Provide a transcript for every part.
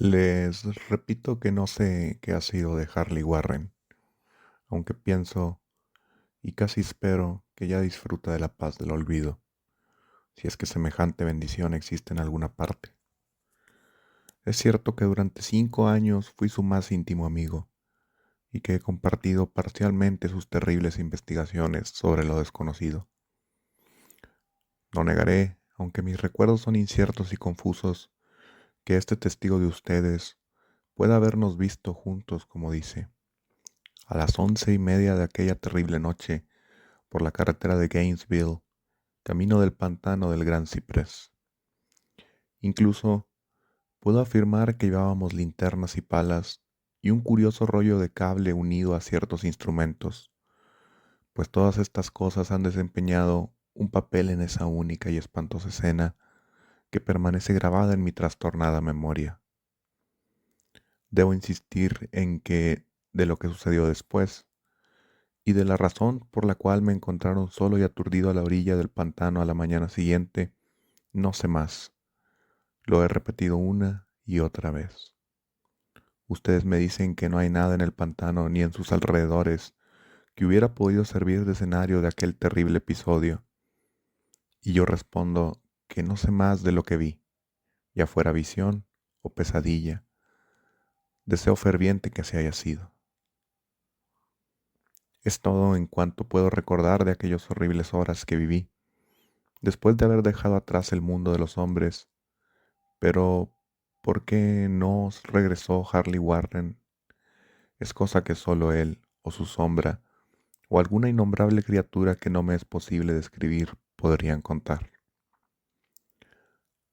Les repito que no sé qué ha sido de Harley Warren, aunque pienso y casi espero que ya disfruta de la paz del olvido, si es que semejante bendición existe en alguna parte. Es cierto que durante 5 años fui su más íntimo amigo y que he compartido parcialmente sus terribles investigaciones sobre lo desconocido. No negaré, aunque mis recuerdos son inciertos y confusos, que este testigo de ustedes pueda habernos visto juntos, como dice, a las 11:30 de aquella terrible noche por la carretera de Gainesville, camino del pantano del Gran Ciprés. Incluso puedo afirmar que llevábamos linternas y palas y un curioso rollo de cable unido a ciertos instrumentos, pues todas estas cosas han desempeñado un papel en esa única y espantosa escena que permanece grabada en mi trastornada memoria. Debo insistir en que de lo que sucedió después, y de la razón por la cual me encontraron solo y aturdido a la orilla del pantano a la mañana siguiente, no sé más. Lo he repetido una y otra vez. Ustedes me dicen que no hay nada en el pantano ni en sus alrededores que hubiera podido servir de escenario de aquel terrible episodio, y yo respondo que no sé más de lo que vi, ya fuera visión o pesadilla. Deseo ferviente que así haya sido. Es todo en cuanto puedo recordar de aquellas horribles horas que viví, después de haber dejado atrás el mundo de los hombres. Pero, ¿por qué no regresó Harley Warren? Es cosa que solo él, o su sombra, o alguna innombrable criatura que no me es posible describir podrían contar.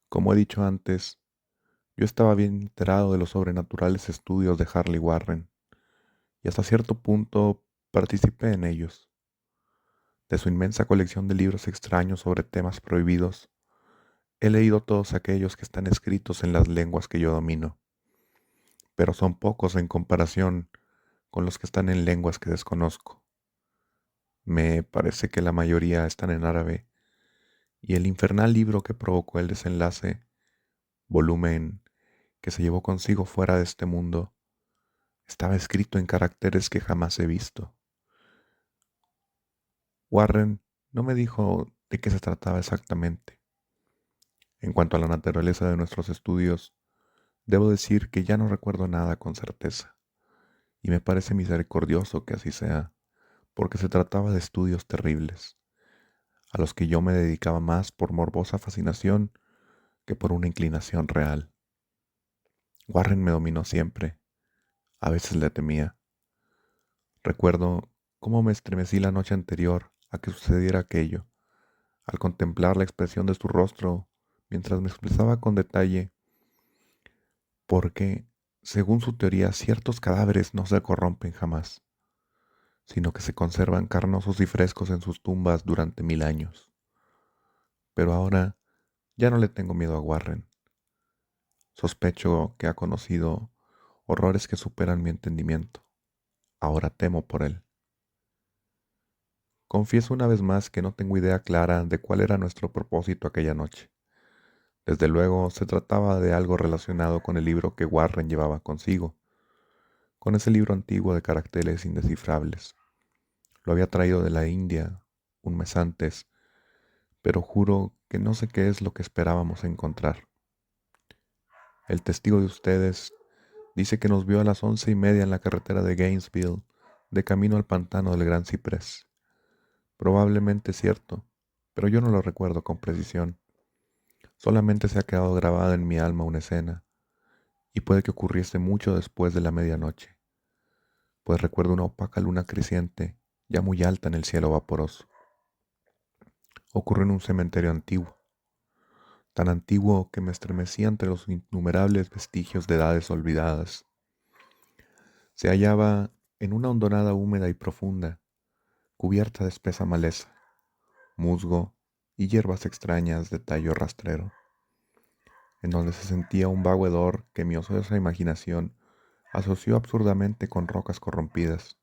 Como he dicho antes, yo estaba bien enterado de los sobrenaturales estudios de Harley Warren, y hasta cierto punto participé en ellos. De su inmensa colección de libros extraños sobre temas prohibidos, he leído todos aquellos que están escritos en las lenguas que yo domino, pero son pocos en comparación con los que están en lenguas que desconozco. Me parece que la mayoría están en árabe, y el infernal libro que provocó el desenlace, volumen que se llevó consigo fuera de este mundo, estaba escrito en caracteres que jamás he visto. Warren no me dijo de qué se trataba exactamente. En cuanto a la naturaleza de nuestros estudios, debo decir que ya no recuerdo nada con certeza, y me parece misericordioso que así sea, porque se trataba de estudios terribles, a los que yo me dedicaba más por morbosa fascinación que por una inclinación real. Warren me dominó siempre, a veces le temía. Recuerdo cómo me estremecí la noche anterior a que sucediera aquello, al contemplar la expresión de su rostro mientras me expresaba con detalle porque, según su teoría, ciertos cadáveres no se corrompen jamás, sino que se conservan carnosos y frescos en sus tumbas durante 1000 años. Pero ahora ya no le tengo miedo a Warren. Sospecho que ha conocido horrores que superan mi entendimiento. Ahora temo por él. Confieso una vez más que no tengo idea clara de cuál era nuestro propósito aquella noche. Desde luego se trataba de algo relacionado con el libro que Warren llevaba consigo, con ese libro antiguo de caracteres indescifrables. Lo había traído de la India un mes antes, pero juro que no sé qué es lo que esperábamos encontrar. El testigo de ustedes dice que nos vio a las 11:30 en la carretera de Gainesville, de camino al pantano del Gran Ciprés. Probablemente es cierto, pero yo no lo recuerdo con precisión. Solamente se ha quedado grabada en mi alma una escena, y puede que ocurriese mucho después de la medianoche, pues recuerdo una opaca luna creciente, ya muy alta en el cielo vaporoso. Ocurrió en un cementerio antiguo, tan antiguo que me estremecí ante los innumerables vestigios de edades olvidadas. Se hallaba en una hondonada húmeda y profunda, cubierta de espesa maleza, musgo y hierbas extrañas de tallo rastrero, en donde se sentía un vago hedor que mi ociosa imaginación asoció absurdamente con rocas corrompidas.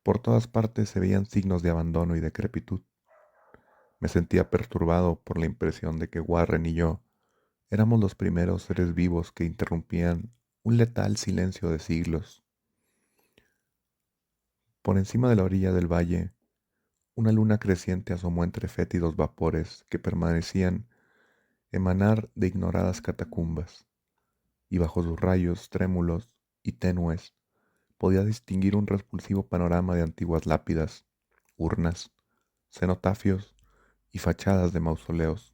Por todas partes se veían signos de abandono y decrepitud. Me sentía perturbado por la impresión de que Warren y yo Éramos los primeros seres vivos que interrumpían un letal silencio de siglos. Por encima de la orilla del valle, una luna creciente asomó entre fétidos vapores que permanecían emanar de ignoradas catacumbas, y bajo sus rayos trémulos y tenues podía distinguir un repulsivo panorama de antiguas lápidas, urnas, cenotafios y fachadas de mausoleos,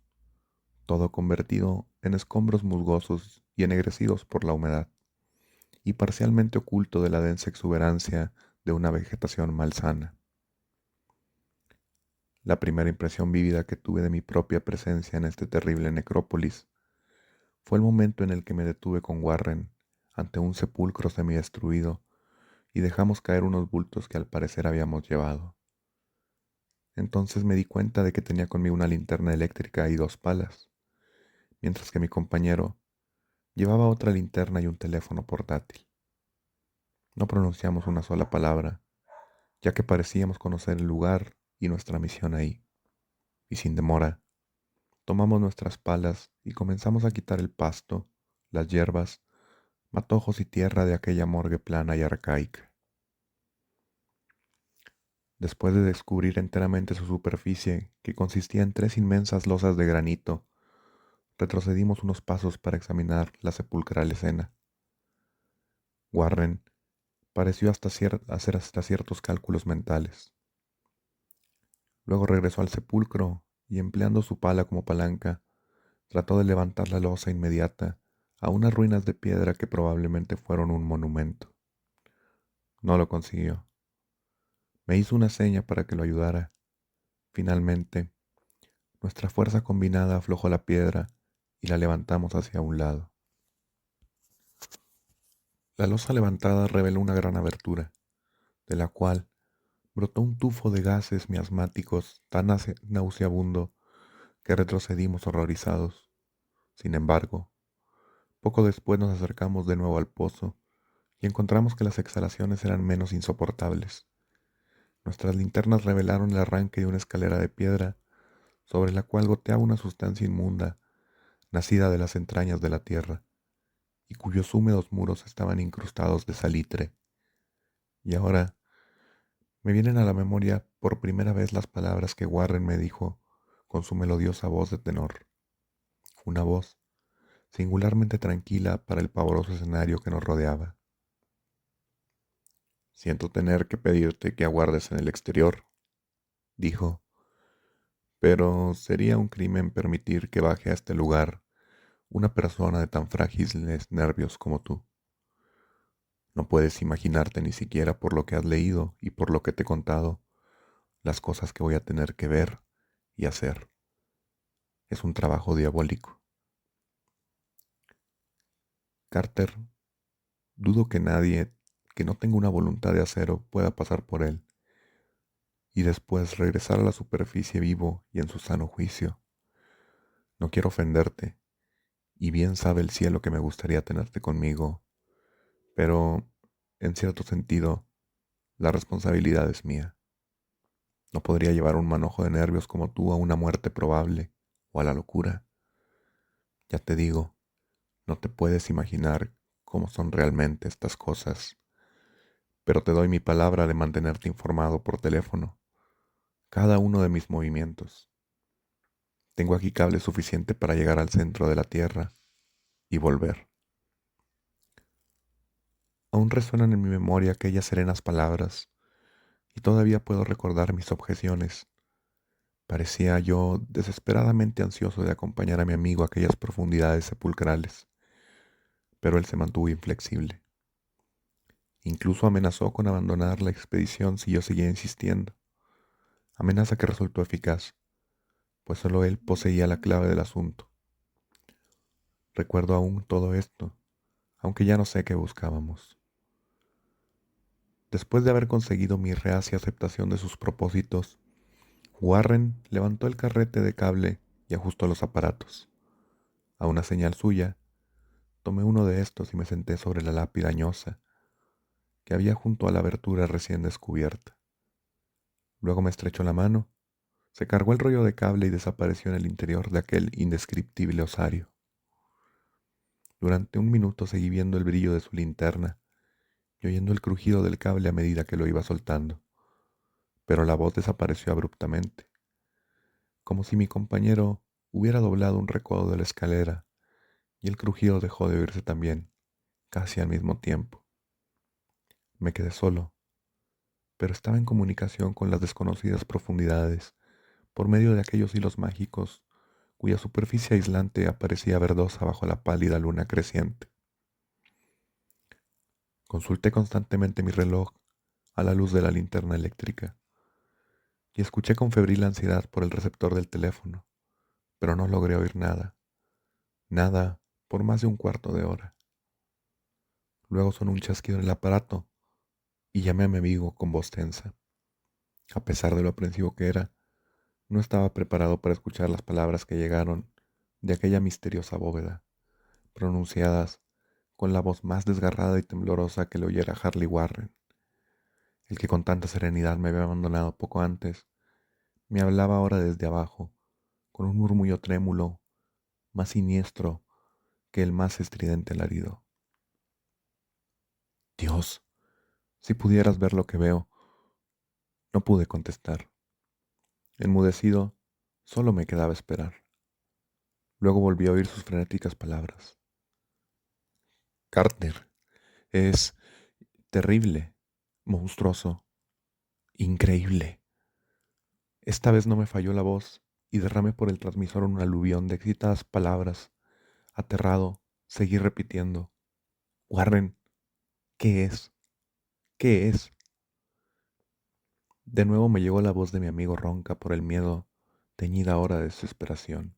todo convertido en escombros musgosos y ennegrecidos por la humedad, y parcialmente oculto de la densa exuberancia de una vegetación malsana. La primera impresión vívida que tuve de mi propia presencia en este terrible necrópolis fue el momento en el que me detuve con Warren ante un sepulcro semidestruido y dejamos caer unos bultos que al parecer habíamos llevado. Entonces me di cuenta de que tenía conmigo una linterna eléctrica y 2 palas, mientras que mi compañero llevaba otra linterna y un teléfono portátil. No pronunciamos una sola palabra, ya que parecíamos conocer el lugar y nuestra misión ahí, y sin demora, tomamos nuestras palas y comenzamos a quitar el pasto, las hierbas, matojos y tierra de aquella morgue plana y arcaica. Después de descubrir enteramente su superficie, que consistía en 3 inmensas losas de granito, retrocedimos unos pasos para examinar la sepulcral escena. Warren pareció hacer hasta ciertos cálculos mentales. Luego regresó al sepulcro y, empleando su pala como palanca, trató de levantar la losa inmediata a unas ruinas de piedra que probablemente fueron un monumento. No lo consiguió. Me hizo una seña para que lo ayudara. Finalmente, nuestra fuerza combinada aflojó la piedra y la levantamos hacia un lado. La losa levantada reveló una gran abertura, de la cual brotó un tufo de gases miasmáticos tan nauseabundo que retrocedimos horrorizados. Sin embargo, poco después nos acercamos de nuevo al pozo y encontramos que las exhalaciones eran menos insoportables. Nuestras linternas revelaron el arranque de una escalera de piedra sobre la cual goteaba una sustancia inmunda, nacida de las entrañas de la tierra, y cuyos húmedos muros estaban incrustados de salitre. Y ahora me vienen a la memoria por primera vez las palabras que Warren me dijo con su melodiosa voz de tenor, una voz singularmente tranquila para el pavoroso escenario que nos rodeaba. Siento tener que pedirte que aguardes en el exterior, dijo, pero sería un crimen permitir que baje a este lugar una persona de tan frágiles nervios como tú. No puedes imaginarte ni siquiera por lo que has leído y por lo que te he contado, las cosas que voy a tener que ver y hacer. Es un trabajo diabólico. Carter, dudo que nadie que no tenga una voluntad de acero pueda pasar por él y después regresar a la superficie vivo y en su sano juicio. No quiero ofenderte, y bien sabe el cielo que me gustaría tenerte conmigo, pero, en cierto sentido, la responsabilidad es mía. No podría llevar un manojo de nervios como tú a una muerte probable o a la locura. Ya te digo, no te puedes imaginar cómo son realmente estas cosas, pero te doy mi palabra de mantenerte informado por teléfono, cada uno de mis movimientos. Tengo aquí cable suficiente para llegar al centro de la Tierra y volver. Aún resuenan en mi memoria aquellas serenas palabras y todavía puedo recordar mis objeciones. Parecía yo desesperadamente ansioso de acompañar a mi amigo a aquellas profundidades sepulcrales, pero él se mantuvo inflexible. Incluso amenazó con abandonar la expedición si yo seguía insistiendo, amenaza que resultó eficaz, pues solo él poseía la clave del asunto. Recuerdo aún todo esto, aunque ya no sé qué buscábamos. Después de haber conseguido mi reacia aceptación de sus propósitos, Warren levantó el carrete de cable y ajustó los aparatos. A una señal suya, tomé uno de estos y me senté sobre la lápida añosa que había junto a la abertura recién descubierta. Luego me estrechó la mano, se cargó el rollo de cable y desapareció en el interior de aquel indescriptible osario. Durante un minuto seguí viendo el brillo de su linterna y oyendo el crujido del cable a medida que lo iba soltando, pero la voz desapareció abruptamente, como si mi compañero hubiera doblado un recodo de la escalera y el crujido dejó de oírse también, casi al mismo tiempo. Me quedé solo, pero estaba en comunicación con las desconocidas profundidades por medio de aquellos hilos mágicos cuya superficie aislante aparecía verdosa bajo la pálida luna creciente. Consulté constantemente mi reloj a la luz de la linterna eléctrica y escuché con febril ansiedad por el receptor del teléfono, pero no logré oír nada, nada por más de un cuarto de hora. Luego sonó un chasquido en el aparato y llamé a mi amigo con voz tensa. A pesar de lo aprensivo que era, no estaba preparado para escuchar las palabras que llegaron de aquella misteriosa bóveda, pronunciadas con la voz más desgarrada y temblorosa que le oyera Harley Warren, el que con tanta serenidad me había abandonado poco antes. Me hablaba ahora desde abajo, con un murmullo trémulo, más siniestro que el más estridente alarido. Dios, si pudieras ver lo que veo. No pude contestar. Enmudecido, solo me quedaba esperar. Luego volví a oír sus frenéticas palabras. Carter, es terrible, monstruoso, increíble. Esta vez no me falló la voz y derramé por el transmisor un aluvión de excitadas palabras. Aterrado, seguí repitiendo. Warren, ¿qué es? ¿Qué es? De nuevo me llegó la voz de mi amigo ronca por el miedo, teñida ahora de desesperación.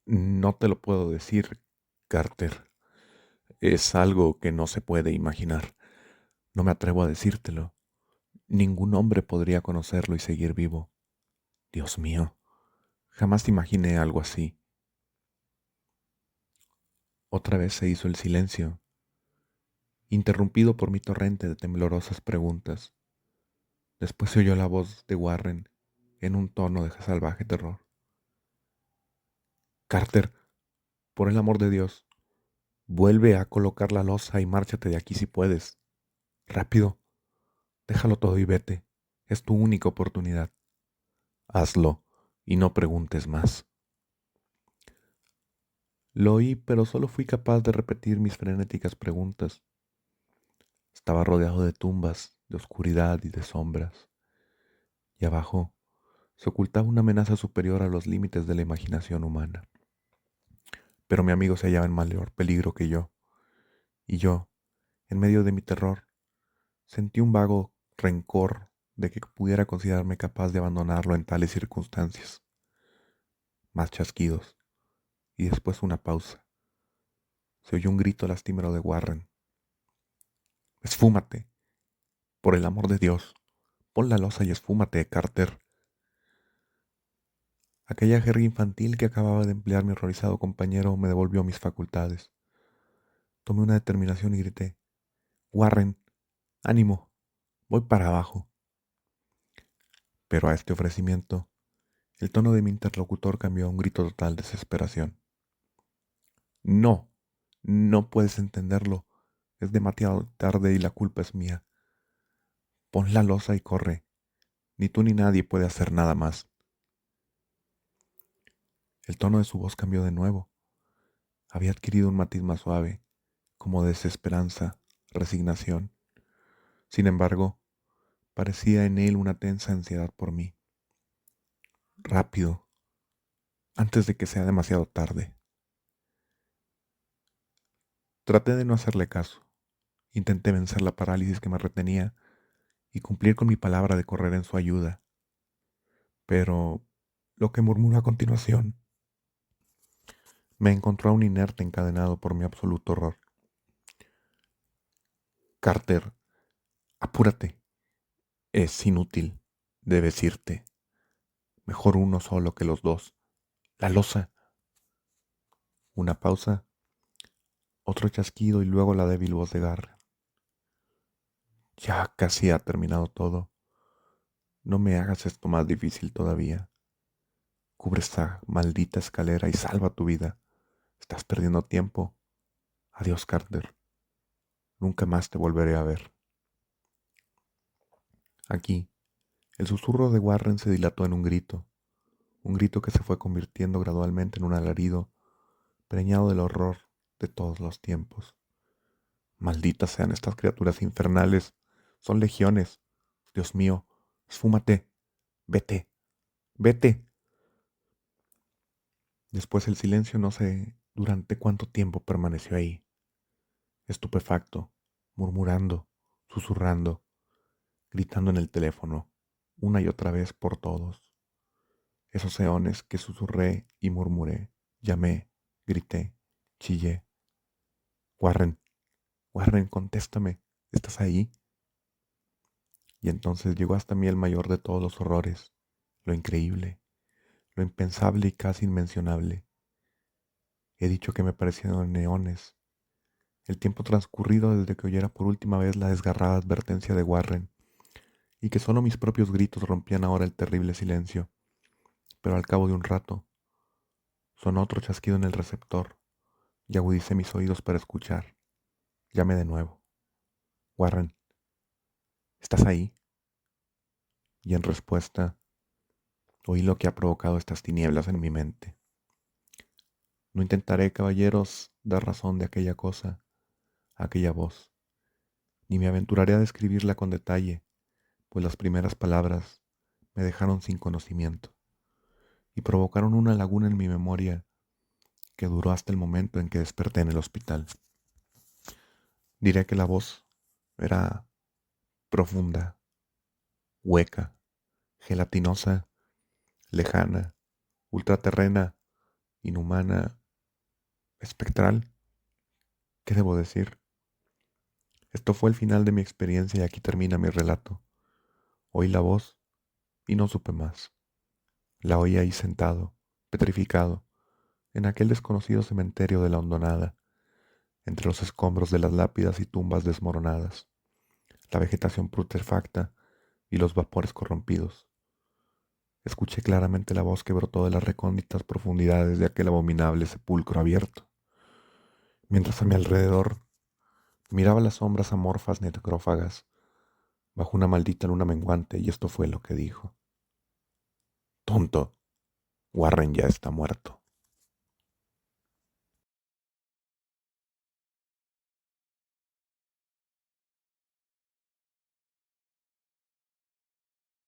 No te lo puedo decir, Carter. Es algo que no se puede imaginar. No me atrevo a decírtelo. Ningún hombre podría conocerlo y seguir vivo. Dios mío, jamás imaginé algo así. Otra vez se hizo el silencio, interrumpido por mi torrente de temblorosas preguntas. Después se oyó la voz de Warren en un tono de salvaje terror. Carter, por el amor de Dios, vuelve a colocar la losa y márchate de aquí si puedes. Rápido, déjalo todo y vete. Es tu única oportunidad. Hazlo y no preguntes más. Lo oí, pero solo fui capaz de repetir mis frenéticas preguntas. Estaba rodeado de tumbas, de oscuridad y de sombras, y abajo se ocultaba una amenaza superior a los límites de la imaginación humana. Pero mi amigo se hallaba en mayor peligro que yo, y yo, en medio de mi terror, sentí un vago rencor de que pudiera considerarme capaz de abandonarlo en tales circunstancias. Más chasquidos, y después una pausa. Se oyó un grito lastimero de Warren. Esfúmate, por el amor de Dios. Pon la losa y esfúmate, Carter. Aquella jerga infantil que acababa de emplear mi horrorizado compañero me devolvió mis facultades. Tomé una determinación y grité. Warren, ánimo, voy para abajo. Pero a este ofrecimiento, el tono de mi interlocutor cambió a un grito total de desesperación. No, no puedes entenderlo. Es demasiado tarde y la culpa es mía. Pon la losa y corre. Ni tú ni nadie puede hacer nada más. El tono de su voz cambió de nuevo. Había adquirido un matiz más suave, como de desesperanza, resignación. Sin embargo, parecía en él una tensa ansiedad por mí. Rápido, antes de que sea demasiado tarde. Traté de no hacerle caso. Intenté vencer la parálisis que me retenía y cumplir con mi palabra de correr en su ayuda. Pero lo que murmuró a continuación me encontró aún inerte encadenado por mi absoluto horror. Carter, apúrate. Es inútil. Debes irte. Mejor uno solo que los dos. La losa. Una pausa, otro chasquido y luego la débil voz de Garra. Ya casi ha terminado todo. No me hagas esto más difícil todavía. Cubre esta maldita escalera y salva tu vida. Estás perdiendo tiempo. Adiós, Carter. Nunca más te volveré a ver. Aquí, el susurro de Warren se dilató en un grito que se fue convirtiendo gradualmente en un alarido preñado del horror de todos los tiempos. Malditas sean estas criaturas infernales. Son legiones. Dios mío, esfúmate. Vete, vete. Después el silencio no sé durante cuánto tiempo permaneció ahí, estupefacto, murmurando, susurrando, gritando en el teléfono, una y otra vez por todos. Esos eones que susurré y murmuré, llamé, grité, chillé. Warren, Warren, contéstame, ¿estás ahí? Y entonces llegó hasta mí el mayor de todos los horrores, lo increíble, lo impensable y casi inmencionable. He dicho que me parecieron neones. El tiempo transcurrido desde que oyera por última vez la desgarrada advertencia de Warren, y que solo mis propios gritos rompían ahora el terrible silencio. Pero al cabo de un rato, sonó otro chasquido en el receptor, y agudicé mis oídos para escuchar. Llamé de nuevo. Warren, ¿estás ahí? Y en respuesta, oí lo que ha provocado estas tinieblas en mi mente. No intentaré, caballeros, dar razón de aquella cosa, aquella voz, ni me aventuraré a describirla con detalle, pues las primeras palabras me dejaron sin conocimiento y provocaron una laguna en mi memoria que duró hasta el momento en que desperté en el hospital. Diré que la voz era profunda, hueca, gelatinosa, lejana, ultraterrena, inhumana, espectral. ¿Qué debo decir? Esto fue el final de mi experiencia y aquí termina mi relato. Oí la voz y no supe más. La oí ahí sentado, petrificado, en aquel desconocido cementerio de la hondonada, entre los escombros de las lápidas y tumbas desmoronadas, la vegetación putrefacta y los vapores corrompidos. Escuché claramente la voz que brotó de las recónditas profundidades de aquel abominable sepulcro abierto, mientras a mi alrededor miraba las sombras amorfas necrófagas bajo una maldita luna menguante, y esto fue lo que dijo. Tonto, Warren ya está muerto.